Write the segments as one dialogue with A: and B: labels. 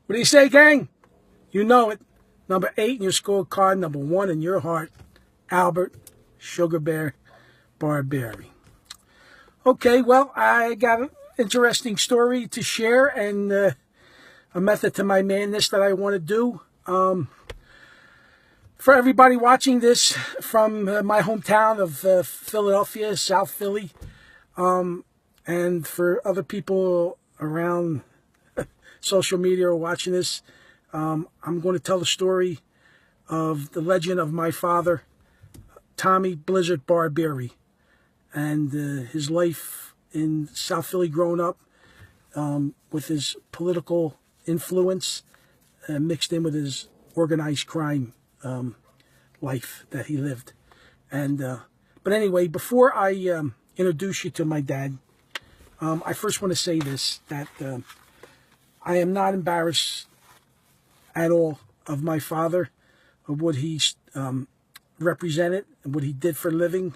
A: What do you say, gang? You know it. Number 8 in your scorecard, number 1 in your heart, Albert Sugar Bear Barbieri. Okay, well, I got an interesting story to share and a method to my madness that I want to do. For everybody watching this from my hometown of Philadelphia, South Philly, and for other people around social media or watching this, I'm going to tell the story of the legend of my father, Tommy Blizzard Barbieri, and his life in South Philly growing up, with his political influence mixed in with his organized crime life that he lived. And but anyway, before I introduce you to my dad, I first want to say this, that I am not embarrassed at all of my father, of what he represented and what he did for a living.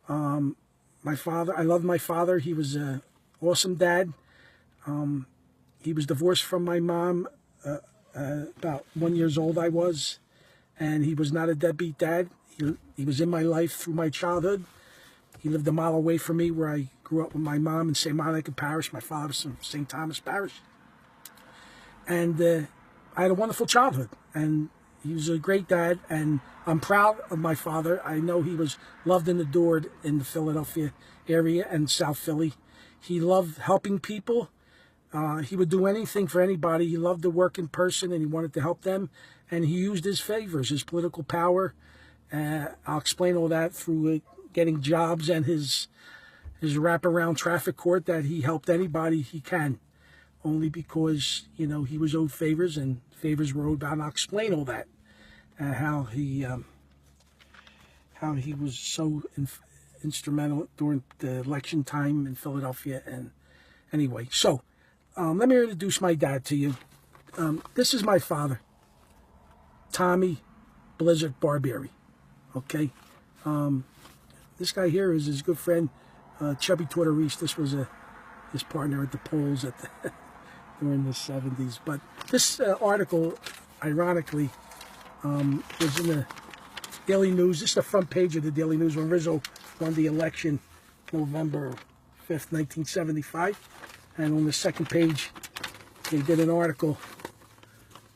A: My father, I love my father. He was an awesome dad. He was divorced from my mom about 1 year old I was, and he was not a deadbeat dad. He was in my life through my childhood. He lived a mile away from me where I grew up with my mom in St. Monica Parish. My father's from St. Thomas Parish. And I had a wonderful childhood, and he was a great dad, and I'm proud of my father. I know he was loved and adored in the Philadelphia area and South Philly. He loved helping people. He would do anything for anybody. He loved to work in person, and he wanted to help them, and he used his favors, his political power. I'll explain all that through getting jobs and his wraparound traffic court, that he helped anybody he can, only because, you know, he was owed favors and favors were owed back. And I'll explain all that, how he was so instrumental during the election time in Philadelphia. And anyway, so let me introduce my dad to you. This is my father, Tommy Blizzard Barbieri. Okay, this guy here is his good friend, Chubby Turturro. This was his partner at the polls at the during the 70s. But this article, ironically, was in the Daily News. This is the front page of the Daily News when Rizzo won the election, November 5th, 1975. And on the second page, they did an article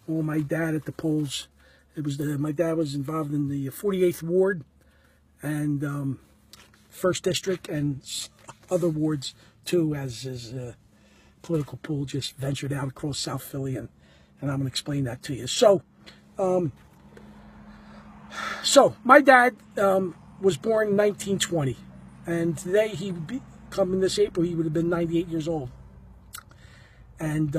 A: on my dad at the polls. It was my dad was involved in the 48th Ward and 1st District and other wards too, as his political pool just ventured out across South Philly, and I'm going to explain that to you. So, my dad was born in 1920, and today he would be, coming this April, he would have been 98 years old. And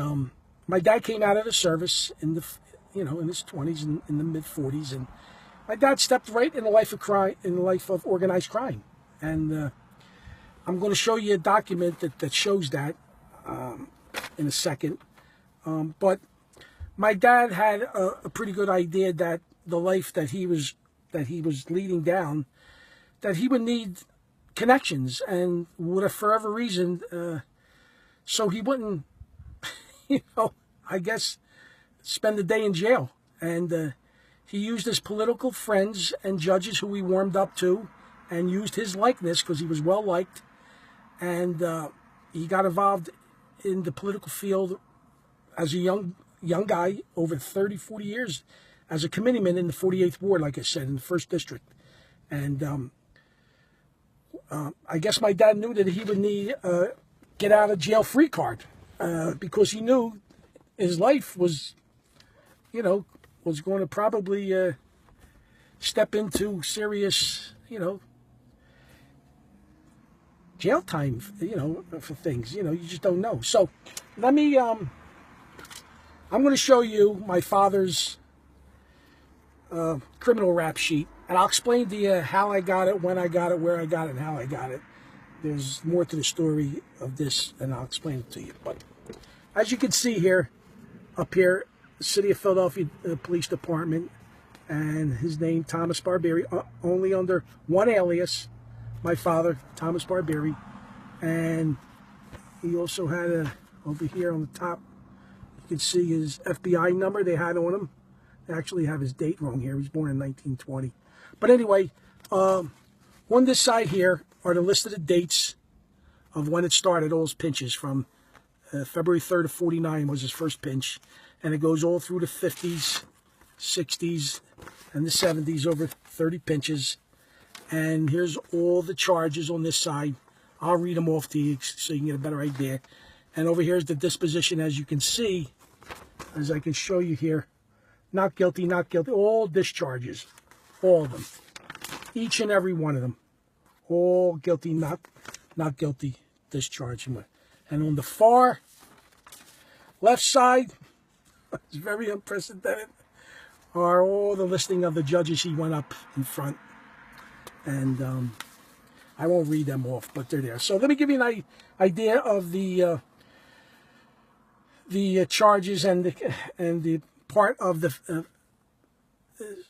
A: my dad came out of the service in the, in his 20s and in the mid 40s, and my dad stepped right in the life of crime, in the life of organized crime. And I'm going to show you a document that shows that in a second. But my dad had a pretty good idea that the life that he was leading down, that he would need connections, and would for whatever reason, so he wouldn't, I guess, spend the day in jail. And he used his political friends and judges who he warmed up to, and used his likeness because he was well liked, and he got involved in the political field as a young guy, over 30, 40 years, as a committeeman in the 48th Ward, like I said, in the 1st District. And I guess my dad knew that he would need a get out of jail free card, because he knew his life was, was going to probably step into serious, jail time, for things, you just don't know. So let me, I'm going to show you my father's criminal rap sheet, and I'll explain to you how I got it, when I got it, where I got it, and how I got it. There's more to the story of this, and I'll explain it to you. But as you can see here, up here, the City of Philadelphia Police Department, and his name, Thomas Barbieri, only under one alias, my father, Thomas Barbieri. And he also had over here on the top, you can see his FBI number they had on him. They actually have his date wrong here. He was born in 1920. But anyway, on this side here are the list of the dates of when it started, all his pinches from February 3rd of 49 was his first pinch. And it goes all through the 50s, 60s, and the 70s, over 30 pinches. And here's all the charges on this side. I'll read them off to you so you can get a better idea. And over here is the disposition, as you can see, as I can show you here. Not guilty, not guilty. All discharges. All of them. Each and every one of them. All guilty, not guilty, discharge. And on the far left side, it's very unprecedented, are all the listing of the judges he went up in front. And I won't read them off, but they're there. So let me give you an idea of the charges and the part of the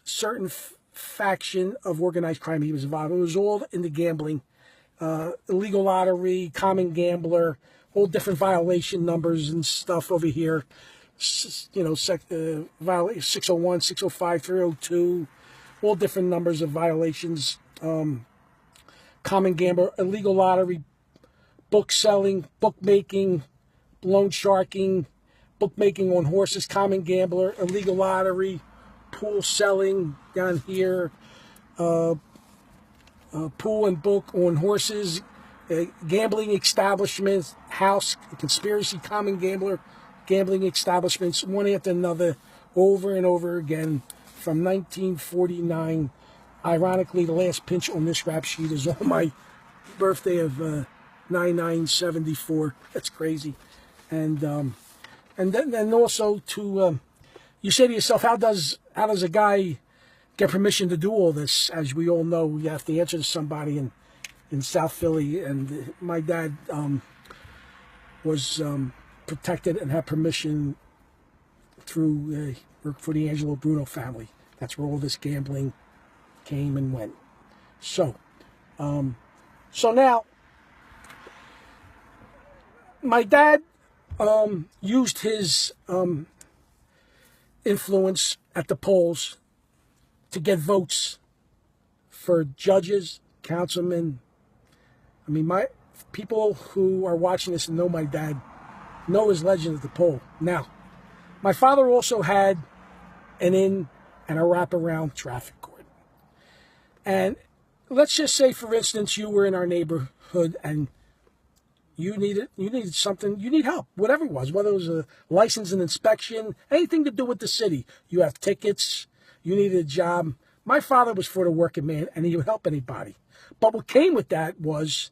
A: certain faction of organized crime he was involved in. It was all in the gambling, illegal lottery, common gambler, all different violation numbers and stuff over here. You know, 601, 605, 302, all different numbers of violations. Common gambler, illegal lottery, book selling, bookmaking, loan sharking, bookmaking on horses, common gambler, illegal lottery, pool selling down here, pool and book on horses, gambling establishments, house, conspiracy, common gambler, gambling establishments, one after another, over and over again, from 1949. Ironically, the last pinch on this rap sheet is on my birthday of 9974. That's crazy. And then also to you say to yourself, how does a guy get permission to do all this? As we all know, you have to answer to somebody in South Philly, and my dad was protected and had permission through work for the Angelo Bruno family. That's where all this gambling came and went. So now my dad used his influence at the polls to get votes for judges, councilmen. I mean, my people who are watching this and know my dad know his legend at the poll. Now, my father also had an in and a wraparound traffic court. And let's just say, for instance, you were in our neighborhood and you needed something, you need help, whatever it was, whether it was a license and inspection, anything to do with the city. You have tickets, you needed a job. My father was for the working man, and he would help anybody. But what came with that was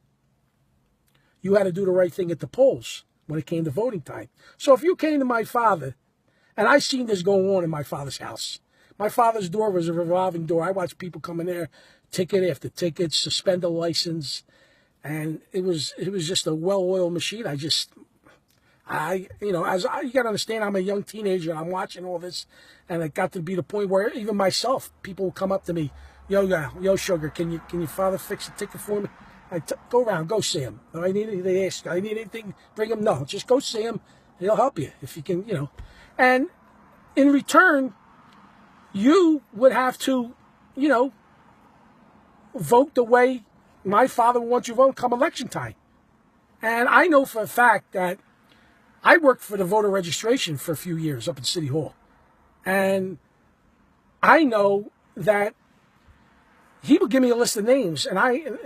A: you had to do the right thing at the polls when it came to voting time. So if you came to my father, and I seen this going on in my father's house. My father's door was a revolving door. I watched people come in there, ticket after ticket, suspend a license, and it was just a well-oiled machine. You got to understand, I'm a young teenager, and I'm watching all this, and it got to be the point where even myself, people would come up to me, yo, sugar, can your father fix a ticket for me? Go around, go see him. They ask, I need anything, bring him. No, just go see him. He'll help you if you can, And in return, you would have to, vote the way my father wants you to vote come election time. And I know for a fact that I worked for the voter registration for a few years up at City Hall. And I know that he would give me a list of names. And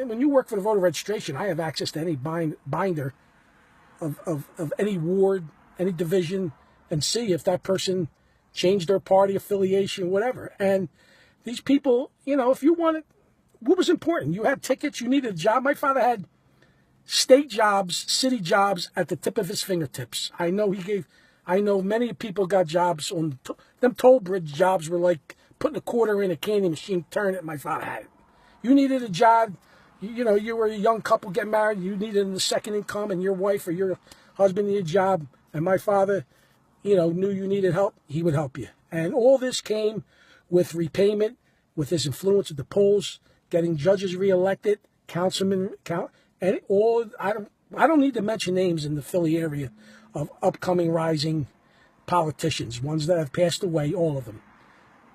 A: when you work for the voter registration, I have access to any binder of any ward, any division, and see if that person changed their party affiliation, whatever. And these people, if you wanted, what was important? You had tickets, you needed a job. My father had state jobs, city jobs at the tip of his fingertips. I know many people got jobs on them toll bridge jobs were like putting a quarter in a candy machine, turn it. My father had it. You needed a job, you were a young couple getting married, you needed a second income, and your wife or your husband needed a job, and my father, knew you needed help, he would help you. And all this came with repayment, with his influence at the polls, getting judges reelected, councilmen, and all. I don't need to mention names in the Philly area of upcoming rising politicians, ones that have passed away, all of them.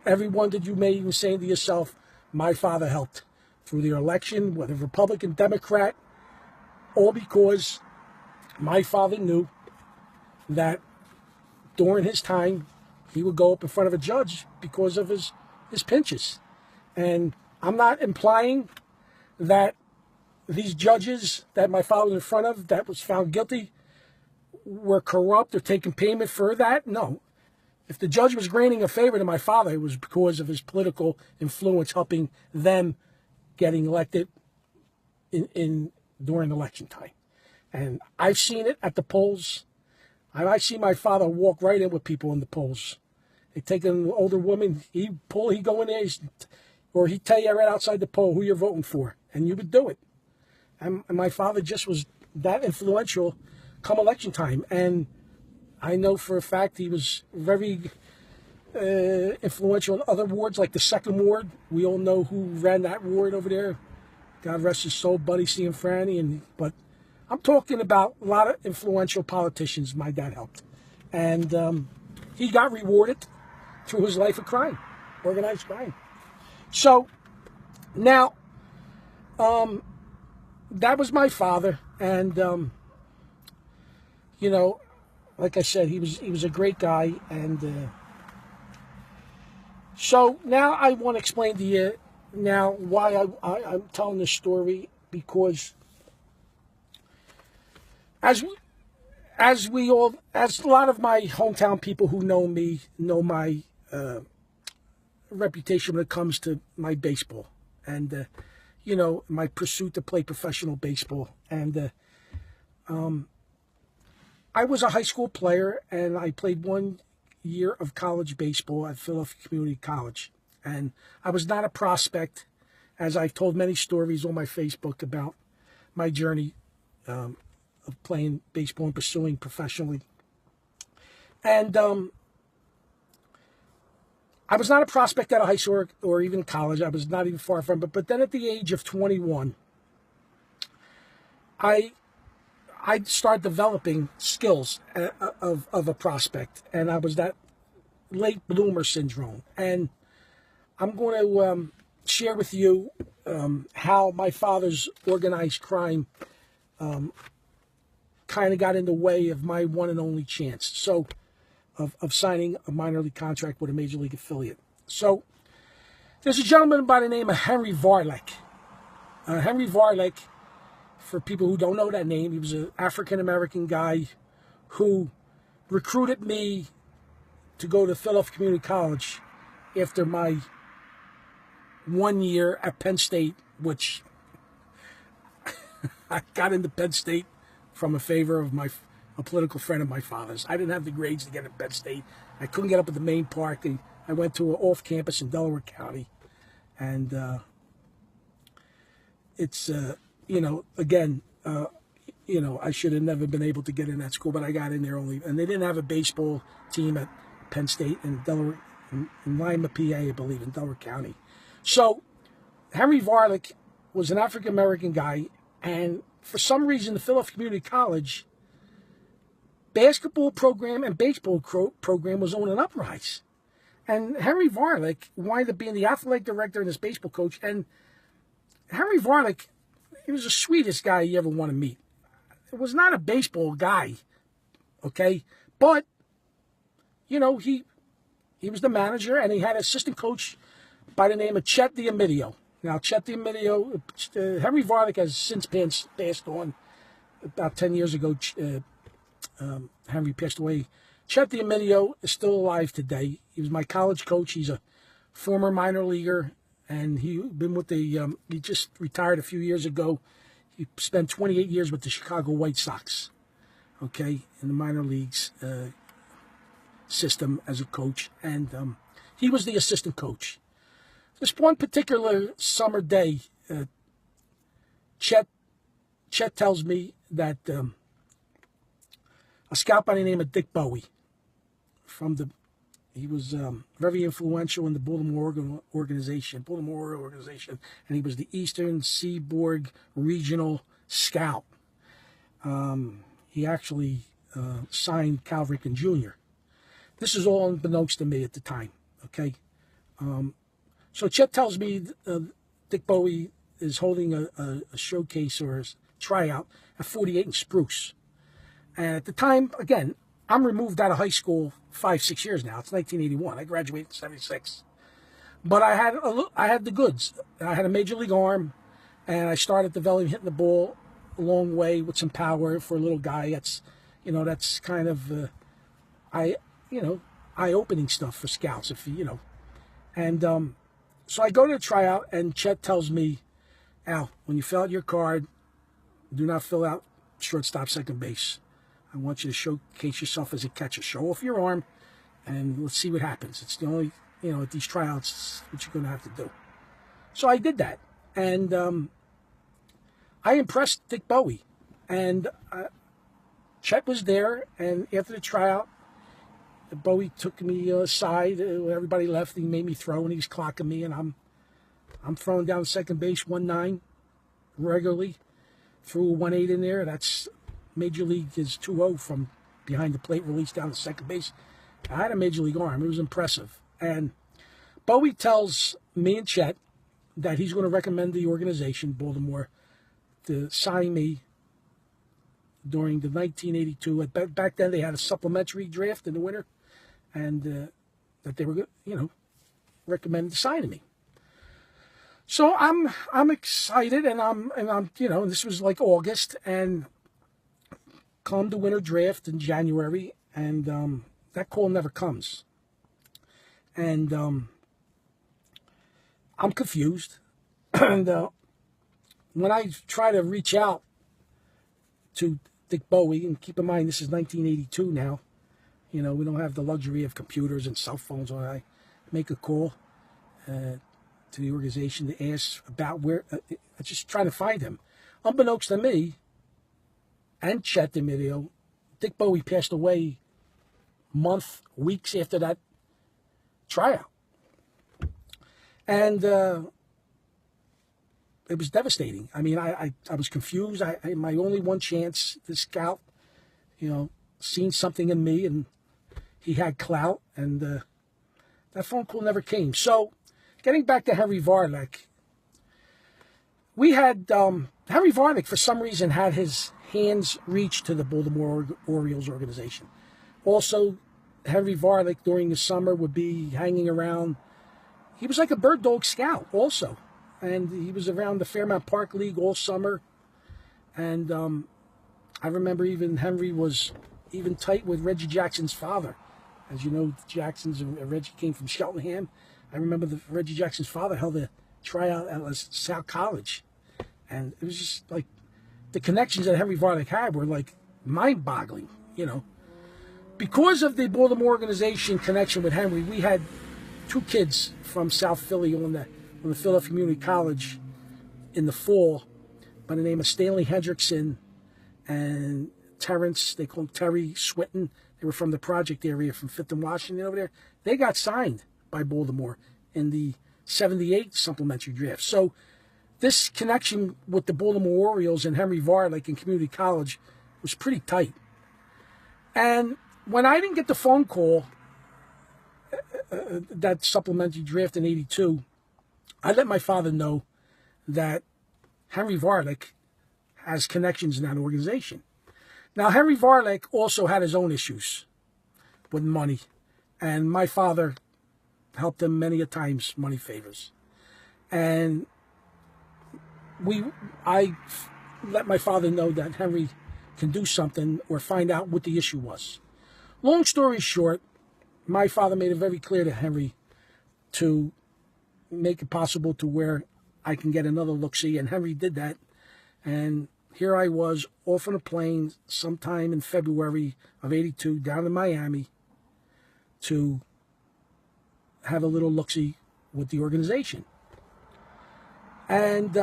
A: Everyone that you may even say to yourself, my father helped through their election, whether Republican, Democrat, all because my father knew that during his time, he would go up in front of a judge because of his pinches. And I'm not implying that these judges that my father was in front of that was found guilty were corrupt or taking payment for that. No. If the judge was granting a favor to my father, it was because of his political influence helping them getting elected in during election time. And I've seen it at the polls. I see my father walk right in with people in the polls. They take an older woman, he'd go in there, or he'd tell you right outside the poll who you're voting for, and you would do it. And my father just was that influential come election time. And I know for a fact he was very influential in other wards, like the 2nd Ward. We all know who ran that ward over there. God rest his soul, Buddy Cianfrani. But I'm talking about a lot of influential politicians my dad helped. And he got rewarded through his life of crime, organized crime. So now, that was my father. And, you know, like I said, he was a great guy. And so now I want to explain to you now why I'm telling this story, because as a lot of my hometown people who know me know my reputation when it comes to my baseball and you know, my pursuit to play professional baseball. And I was a high school player, and I played 1 year of college baseball at Philadelphia Community College. And I was not a prospect, as I've told many stories on my Facebook about my journey of playing baseball and pursuing professionally. And I was not a prospect out of high school or even college. I was not even far from it. But then at the age of 21, I started developing skills of a prospect. And I was that late bloomer syndrome. And I'm going to share with you how my father's organized crime kind of got in the way of my one and only chance. So of signing a minor league contract with a major league affiliate. So there's a gentleman by the name of Henry Varlick. Henry Varlick, for people who don't know that name, he was an African-American guy who recruited me to go to Philadelphia Community College after my 1 year at Penn State, which I got into Penn State from a favor of a political friend of my father's. I didn't have the grades to get at Penn State. I couldn't get up at the main park. I went to an off-campus in Delaware County. And it's, you know, again, you know, I should have never been able to get in that school, but I got in there only. And they didn't have a baseball team at Penn State in Delaware, in Lima, PA, I believe, in Delaware County. So Henry Varlick was an African-American guy, and for some reason, the Philadelphia Community College basketball program and baseball program was on an uprise. And Henry Varlick wound up being the athletic director and his baseball coach. And Henry Varlick, he was the sweetest guy you ever want to meet. It was not a baseball guy, okay? But, you know, he was the manager, and he had an assistant coach by the name of Chet D'Amidio. Now, Chet D'Amidio, Henry Varlick has since passed on. About 10 years ago, Henry passed away. Chet D'Amidio is still alive today. He was my college coach. He's a former minor leaguer, and he just retired a few years ago. He spent 28 years with the Chicago White Sox, okay, in the minor leagues system as a coach, and he was the assistant coach. This one particular summer day, Chet tells me that a scout by the name of Dick Bowie, he was very influential in the Baltimore organization, and he was the Eastern Seaboard Regional Scout. He actually signed Cal Ripken Jr. This is all unbeknownst to me at the time, okay? So Chet tells me Dick Bowie is holding a showcase or a tryout at 48 in Spruce. And at the time, again, I'm removed out of high school 5-6 years now. It's 1981. I graduated in 76. But I had the goods. I had a major league arm, and I started developing hitting the ball a long way with some power for a little guy. That's kind of eye-opening stuff for scouts, And so I go to the tryout, and Chet tells me, Al, when you fill out your card, do not fill out shortstop, second base. I want you to showcase yourself as a catcher. Show off your arm, and let's see what happens. It's the only, at these tryouts, it's what you're going to have to do. So I did that, and I impressed Dick Bowie. And Chet was there, and after the tryout, Bowie took me aside. Everybody left. He made me throw, and he's clocking me, and I'm throwing down second base 1-9 regularly. Threw a 1-8 in there. That's Major League is 2-0 from behind the plate, released down to second base. I had a Major League arm. It was impressive. And Bowie tells me and Chet that he's going to recommend the organization, Baltimore, to sign me during the 1982. Back then, they had a supplementary draft in the winter, and that they were, recommended signing me. So I'm excited, and I'm and this was like August, and come the winter draft in January, and that call never comes. And I'm confused. And when I try to reach out to Dick Bowie, and keep in mind this is 1982 now, we don't have the luxury of computers and cell phones. When I make a call to the organization to ask about where, just trying to find him. Unbeknownst to me, and Chet the video, Dick Bowie passed away weeks after that tryout. And it was devastating. I mean, I was confused. My only one chance, the scout, seen something in me, and he had clout, and that phone call never came. So, getting back to Henry Varlick, we had Henry Varlick, for some reason, had his hands reach to the Baltimore Orioles organization. Also, Henry Varlick during the summer would be hanging around. He was like a bird dog scout also. And he was around the Fairmount Park League all summer. And I remember even Henry was even tight with Reggie Jackson's father. As you know, Reggie came from Cheltenham. I remember Reggie Jackson's father held a tryout at South College. And it was just like, the connections that Henry Varlick had were like mind-boggling, Because of the Baltimore organization connection with Henry, we had 2 kids from South Philly on the Philadelphia Community College in the fall by the name of Stanley Hendrickson and Terrence, they call him Terry Swinton. They were from the project area from 5th and Washington over there. They got signed by Baltimore in the 78 supplementary draft. So this connection with the Baltimore Orioles and Henry Varlick in community college was pretty tight. And when I didn't get the phone call, that supplementary draft in 82, I let my father know that Henry Varlick has connections in that organization. Now, Henry Varlick also had his own issues with money, and my father helped him many a times, money favors. And I let my father know that Henry can do something or find out what the issue was. Long story short, my father made it very clear to Henry to make it possible to where I can get another look-see, and Henry did that. And here I was off on a plane sometime in February of 82 down to Miami to have a little look-see with the organization. And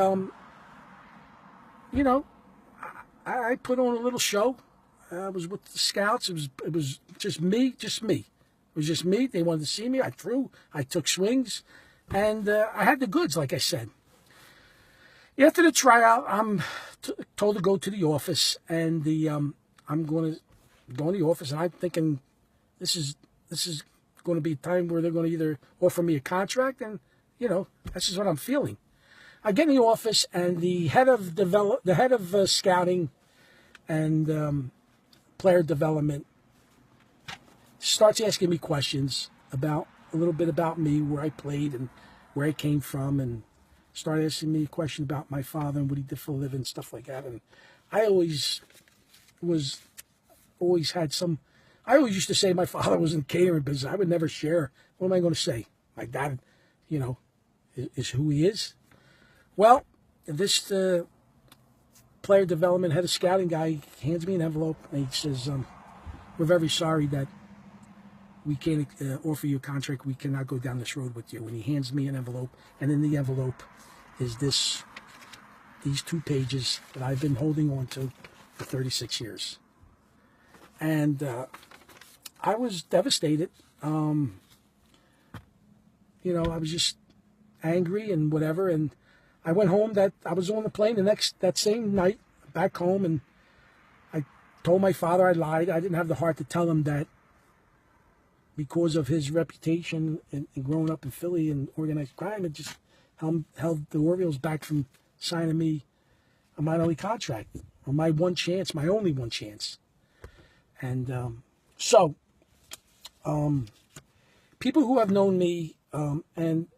A: I put on a little show. I was with the scouts. It was just me. It was just me. They wanted to see me. I threw. I took swings, and I had the goods, like I said. After the tryout, I'm told to go to the office, and I'm going to go in the office, and I'm thinking, this is this is going to be a time where they're going to either offer me a contract, and, you know, that's just what I'm feeling. I get in the office, and the head of scouting and player development starts asking me questions about a little bit about me, where I played and where I came from, and started asking me a question about my father and what he did for a living, stuff like that. And I always had some. I always used to say my father was in the catering business. I would never share. What am I going to say? My dad, you know, is who he is. Well, this player development head of scouting guy hands me an envelope, and he says, "We're very sorry that we can't offer you a contract. We cannot go down this road with you." And he hands me an envelope, and in the envelope is these 2 pages that I've been holding on to for 36 years. And I was devastated. You know, I was just angry and whatever. And I went home. I was on the plane that same night back home, and I told my father I lied. I didn't have the heart to tell him that because of his reputation and growing up in Philly and organized crime, it just held the Orioles back from signing me a minor league contract, or my one chance, my only one chance. And people who have known me, and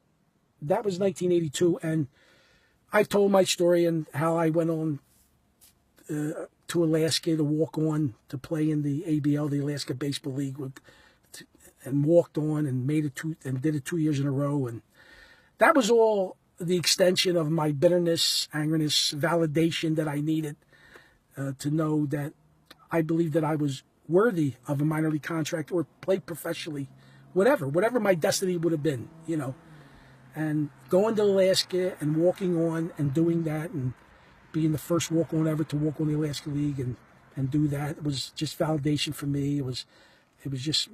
A: that was 1982, and I told my story and how I went on to Alaska to walk on to play in the ABL, the Alaska Baseball League, and walked on and did it 2 years in a row. And that was all the extension of my bitterness, angerness, validation that I needed to know that I believed that I was worthy of a minor league contract or play professionally, whatever my destiny would have been, you know. And going to Alaska and walking on and doing that and being the first walk-on ever to walk on the Alaska League and do that was just validation for me. It was just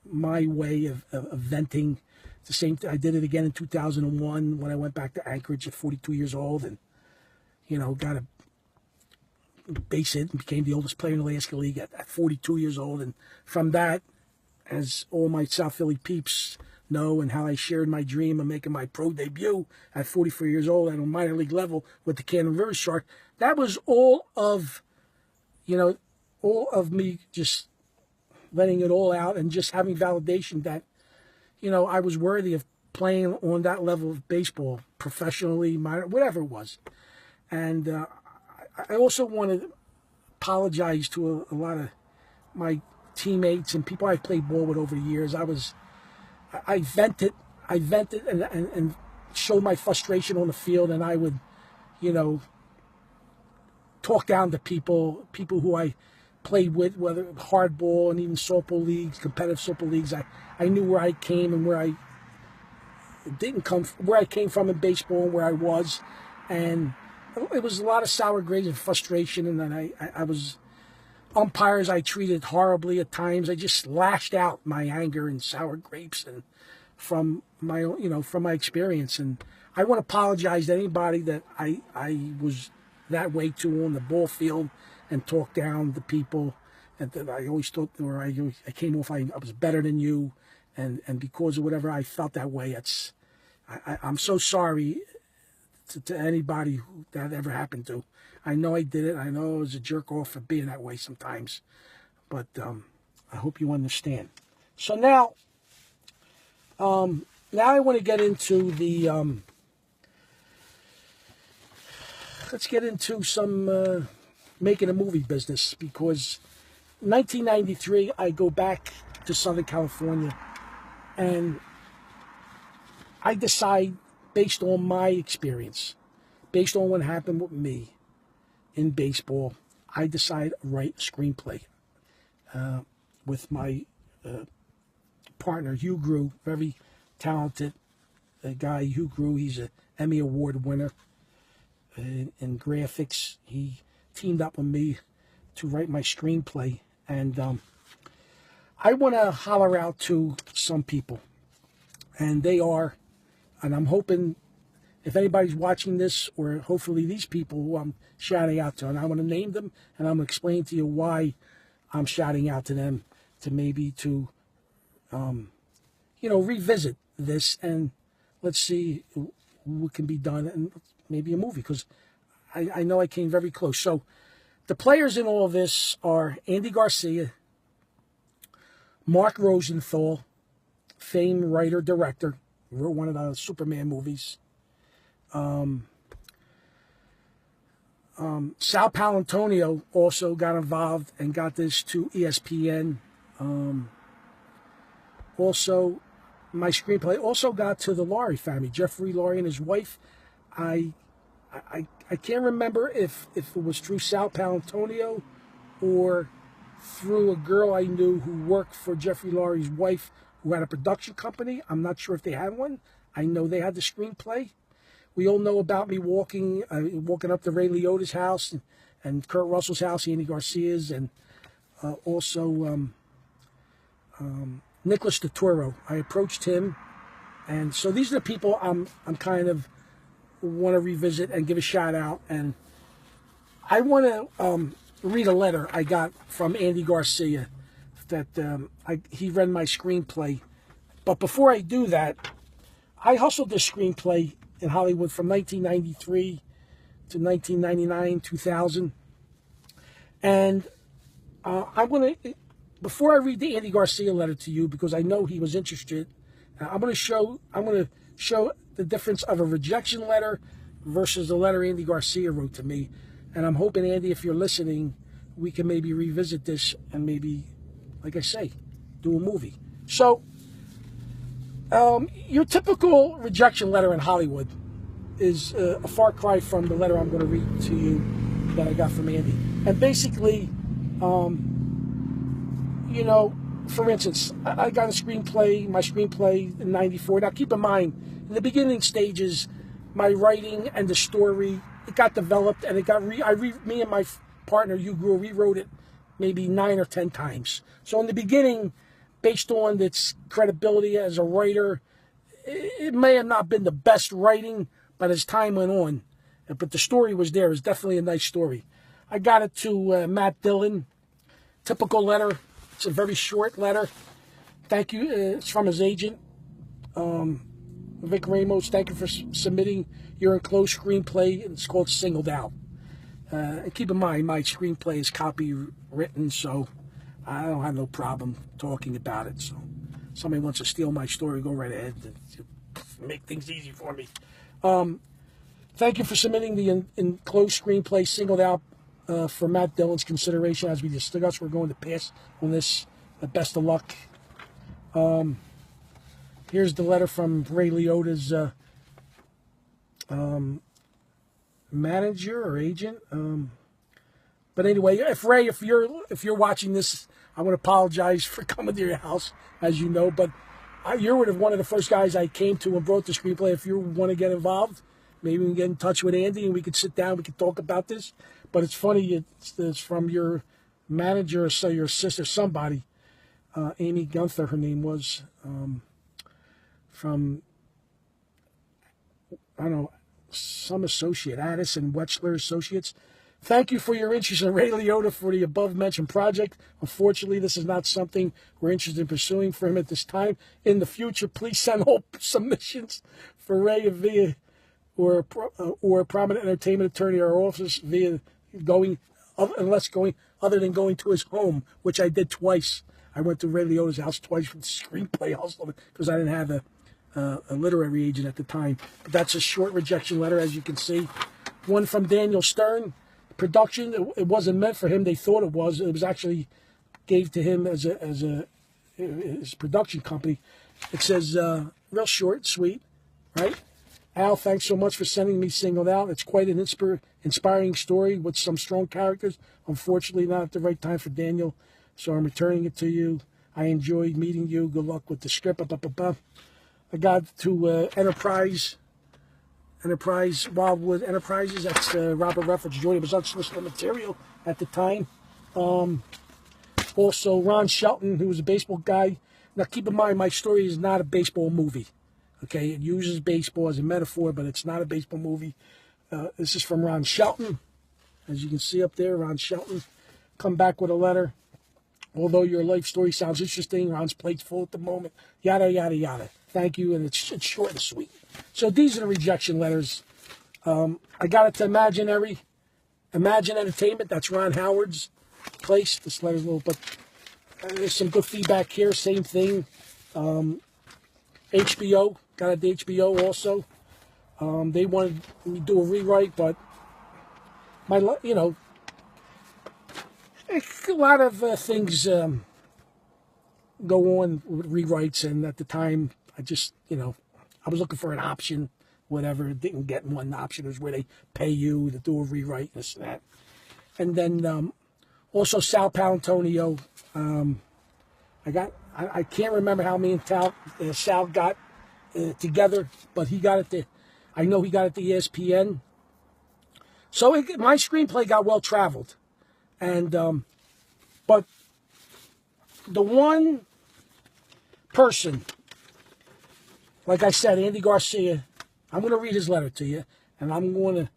A: my way of venting. It's the same thing. I did it again in 2001 when I went back to Anchorage at 42 years old, and, you know, got a base hit and became the oldest player in the Alaska League at 42 years old. And from that, as all my South Philly peeps know, and how I shared my dream of making my pro debut at 44 years old at a minor league level with the Cannon River Shark, that was all of me just letting it all out and just having validation that, you know, I was worthy of playing on that level of baseball, professionally, minor, whatever it was. And I also want to apologize to a lot of my teammates and people I played ball with over the years. I vented and showed my frustration on the field, and I would, you know, talk down to people who I played with, whether hardball and even softball leagues, competitive softball leagues. I knew where I came and where I came from in baseball and where I was, and it was a lot of sour grapes and frustration. And then I was umpires I treated horribly at times. I just lashed out my anger and sour grapes and from my experience. And I want to apologize to anybody that I was that way to on the ball field and talk down to people, and that I always thought, or I came off I was better than you, and because of whatever I felt that way. I'm so sorry to anybody who that ever happened to. I know I did it. I know I was a jerk off for being that way sometimes, but I hope you understand. So now I want to get into the let's get into some making a movie business, because 1993 I go back to Southern California, and I decide, based on my experience, based on what happened with me in baseball, I decide to write a screenplay with my partner, Hugh Grew, very talented guy. Hugh Grew, he's an Emmy Award winner in graphics. He teamed up with me to write my screenplay, and I want to holler out to some people, and they are, and I'm hoping if anybody's watching this, or hopefully these people who I'm shouting out to, and I want to name them, and I'm going to explain to you why I'm shouting out to them, to maybe to revisit this, and let's see what can be done, and maybe a movie, because I know I came very close. So the players in all of this are Andy Garcia, Mark Rosenthal, famed writer, director, wrote one of the Superman movies. Sal Palantonio also got involved and got this to ESPN. Also, my screenplay also got to the Lurie family, Jeffrey Lurie and his wife. I can't remember if it was through Sal Palantonio or through a girl I knew who worked for Jeffrey Lurie's wife, who had a production company. I'm not sure if they had one. I know they had the screenplay. We all know about me walking up to Ray Liotta's house and Kurt Russell's house, Andy Garcia's, and also Nicholas Turturro. I approached him, and so these are the people I'm kind of want to revisit and give a shout out. And I want to read a letter I got from Andy Garcia that he read my screenplay. But before I do that, I hustled this screenplay in Hollywood from 1993 to 1999, 2000. And I'm going to, before I read the Andy Garcia letter to you, because I know he was interested, I'm going to show the difference of a rejection letter versus the letter Andy Garcia wrote to me. And I'm hoping, Andy, if you're listening, we can maybe revisit this and maybe, like I say, do a movie. So, your typical rejection letter in Hollywood is a far cry from the letter I'm going to read to you that I got from Andy. And basically, for instance, I got my screenplay in '94. Now, keep in mind, in the beginning stages, my writing and the story, it got developed, and me and my partner, Hugh Grew, rewrote it maybe 9 or 10 times. So in the beginning, based on its credibility as a writer, it may have not been the best writing, but as time went on, but the story was there. It was definitely a nice story. I got it to Matt Dillon. Typical letter. It's a very short letter. Thank you. It's from his agent, Vic Ramos. Thank you for submitting your enclosed screenplay. It's called Singled Out. And keep in mind, my screenplay is copywritten, so I don't have no problem talking about it. So somebody wants to steal my story, go right ahead and make things easy for me. Thank you for submitting the enclosed screenplay, Singled Out, for Matt Dillon's consideration. As we discussed, we're going to pass on this. Best of luck. Here's the letter from Ray Liotta's manager or agent. But anyway, if you're watching this, I want to apologize for coming to your house, as you know. But you're one of the first guys I came to and brought the screenplay. If you want to get involved, maybe we can get in touch with Andy and we could sit down. We could talk about this. But it's funny. It's from your manager or so your sister, somebody, Amy Gunther, her name was, from, I don't know, some associate, Addison Wechsler Associates. Thank you for your interest in Ray Liotta for the above-mentioned project. Unfortunately, this is not something we're interested in pursuing for him at this time. In the future, please send all submissions for Ray via or a prominent entertainment attorney or office via other than going to his home, which I did twice. I went to Ray Liotta's house twice with the screenplay hustle because I didn't have a literary agent at the time. But that's a short rejection letter, as you can see. One from Daniel Stern. Production, it wasn't meant for him. They thought it was. It was actually gave to him as his production company. It says, real short, sweet, right? Al, thanks so much for sending me Singled Out. It's quite an inspiring story with some strong characters. Unfortunately, not at the right time for Daniel, so I'm returning it to you. I enjoyed meeting you. Good luck with the script. I got to Wildwood Enterprises. That's Robert Redford's joint. It was unsolicited material at the time. Also, Ron Shelton, who was a baseball guy. Now, keep in mind, my story is not a baseball movie. Okay, it uses baseball as a metaphor, but it's not a baseball movie. This is from Ron Shelton. As you can see up there, Ron Shelton come back with a letter. Although your life story sounds interesting, Ron's plate's full at the moment. Yada, yada, yada. Thank you, and it's short and sweet. So these are the rejection letters. I got it to Imagine Entertainment. That's Ron Howard's place. This letter's a little, but there's some good feedback here. Same thing. HBO. Got it to HBO also. They wanted me to do a rewrite, but a lot of things go on with rewrites, and at the time, I just, I was looking for an option, whatever. Didn't get one option. It was where they pay you to do a rewrite, this and that. And then also Sal Palantonio. I can't remember how me and Sal got together, but he got it I know he got it to ESPN. So my screenplay got well traveled. And, but the one person, like I said, Andy Garcia, I'm going to read his letter to you, and I'm going to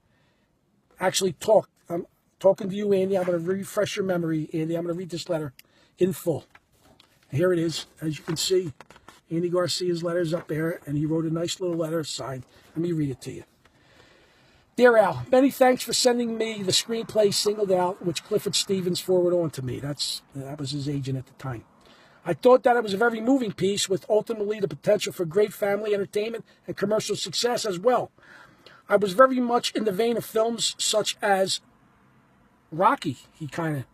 A: actually talk. I'm talking to you, Andy. I'm going to refresh your memory, Andy. I'm going to read this letter in full. Here it is. As you can see, Andy Garcia's letter is up there, and he wrote a nice little letter signed. Let me read it to you. Dear Al, many thanks for sending me the screenplay Singled Out, which Clifford Stevens forwarded on to me. That was his agent at the time. I thought that it was a very moving piece with ultimately the potential for great family entertainment and commercial success as well. I was very much in the vein of films such as Rocky, he kind of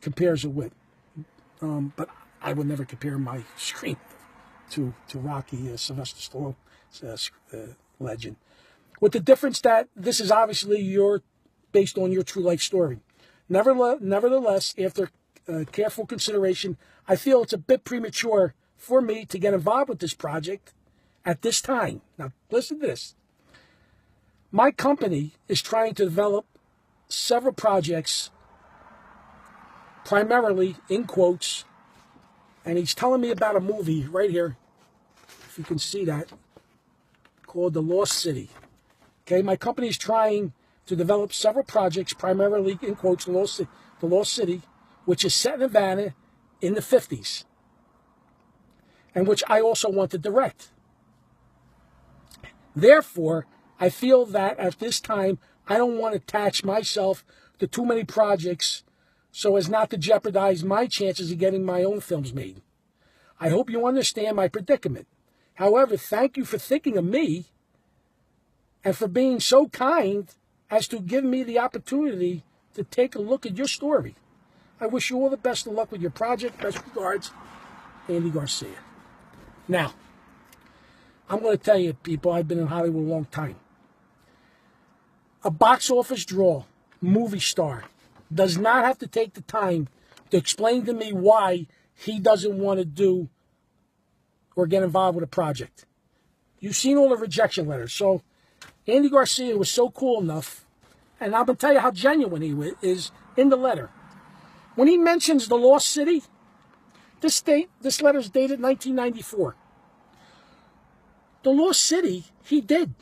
A: compares it with. But I would never compare my screen to Rocky, Sylvester Stallone, legend. With the difference that this is obviously based on your true life story. Nevertheless, after careful consideration, I feel it's a bit premature for me to get involved with this project at this time. Now, listen to this. My company is trying to develop several projects, primarily, in quotes, and he's telling me about a movie right here, if you can see that, called The Lost City. Okay, my company is trying to develop several projects, primarily, in quotes, The Lost City, which is set in Havana in the 50s, and which I also want to direct. Therefore, I feel that at this time, I don't want to attach myself to too many projects so as not to jeopardize my chances of getting my own films made. I hope you understand my predicament. However, thank you for thinking of me and for being so kind as to give me the opportunity to take a look at your story. I wish you all the best of luck with your project. Best regards, Andy Garcia. Now, I'm going to tell you, people, I've been in Hollywood a long time. A box office draw, movie star, does not have to take the time to explain to me why he doesn't want to do or get involved with a project. You've seen all the rejection letters. So Andy Garcia was so cool enough, and I'm going to tell you how genuine he is in the letter. When he mentions The Lost City, this letter is dated 1994. The Lost City, he did.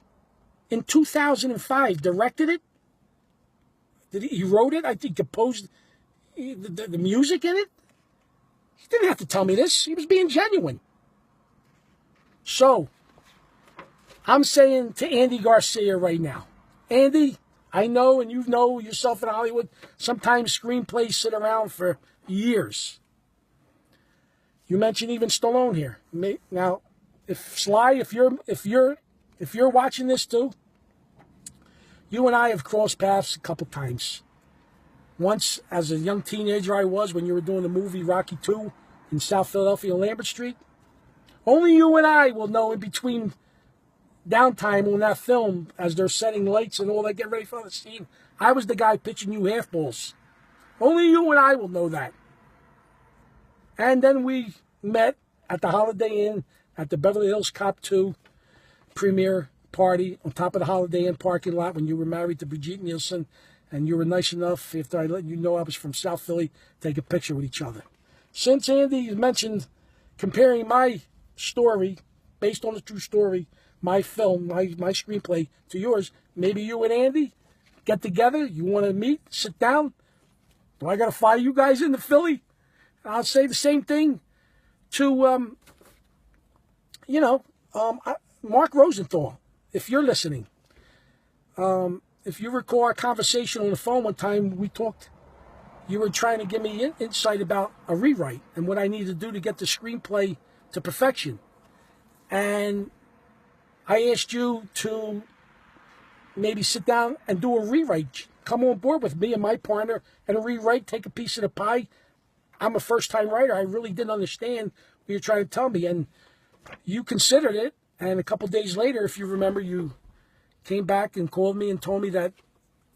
A: In 2005, directed it. He wrote it. I think composed the music in it. He didn't have to tell me this. He was being genuine. So, I'm saying to Andy Garcia right now, Andy, I know, and you know yourself in Hollywood, sometimes screenplays sit around for years. You mentioned even Stallone here. Now, if you're watching this too, you and I have crossed paths a couple times. Once, as a young teenager I was, when you were doing the movie Rocky II in South Philadelphia on Lambert Street. Only you and I will know in between downtime on that film, as they're setting lights and all that, get ready for the scene, I was the guy pitching you half balls. Only you and I will know that. And then we met at the Holiday Inn at the Beverly Hills Cop 2 premiere party on top of the Holiday Inn parking lot when you were married to Brigitte Nielsen, and you were nice enough, after I let you know I was from South Philly, to take a picture with each other. Since Andy mentioned comparing my story, based on the true story, my film, my screenplay, to yours, maybe you and Andy get together, you want to meet, sit down. Do I got to fly you guys into Philly I'll say the same thing to, Mark Rosenthal, if you're listening. If you recall our conversation on the phone one time, we talked, you were trying to give me insight about a rewrite and what I need to do to get the screenplay to perfection. And I asked you to maybe sit down and do a rewrite. Come on board with me and my partner and a rewrite, take a piece of the pie. I'm a first-time writer. I really didn't understand what you're trying to tell me. And you considered it. And a couple days later, if you remember, you came back and called me and told me that,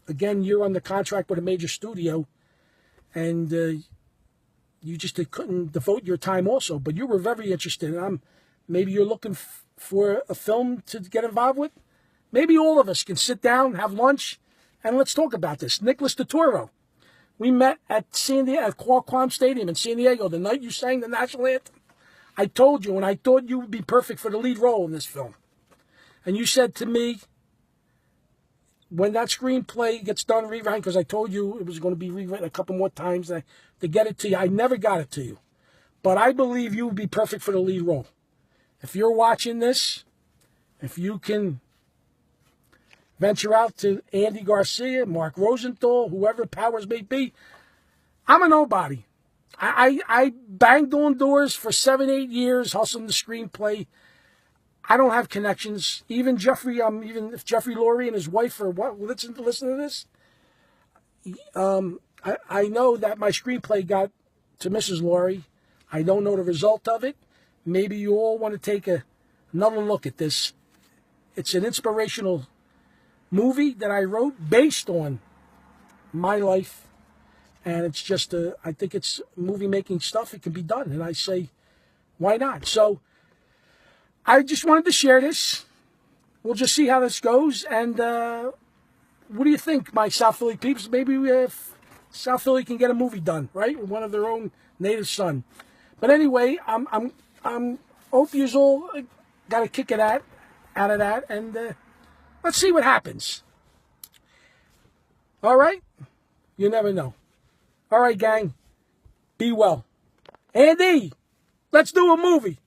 A: again, you're under contract with a major studio. And you just couldn't devote your time also. But you were very interested. And maybe you're looking for a film to get involved with. Maybe all of us can sit down, have lunch, and let's talk about this. Nicholas Turturro. We met at Qualcomm Stadium in San Diego the night you sang the national anthem. I told you, and I thought you would be perfect for the lead role in this film. And you said to me, when that screenplay gets done rewriting, because I told you it was going to be rewritten a couple more times to get it to you. I never got it to you. But I believe you would be perfect for the lead role. If you're watching this, if you can venture out to Andy Garcia, Mark Rosenthal, whoever powers may be, I'm a nobody. I banged on doors for 7-8 years, hustling the screenplay. I don't have connections. Even if Jeffrey Lurie and his wife are listen to this, I know that my screenplay got to Mrs. Lurie. I don't know the result of it. Maybe you all want to take another look at this. It's an inspirational movie that I wrote based on my life. And it's just, I think it's movie-making stuff. It can be done. And I say, why not? So I just wanted to share this. We'll just see how this goes. And what do you think, my South Philly peeps? Maybe South Philly can get a movie done, right? With one of their own native son. But anyway, I'm hope you all got a kick out of that. And let's see what happens. All right? You never know. All right, gang. Be well. Andy, let's do a movie.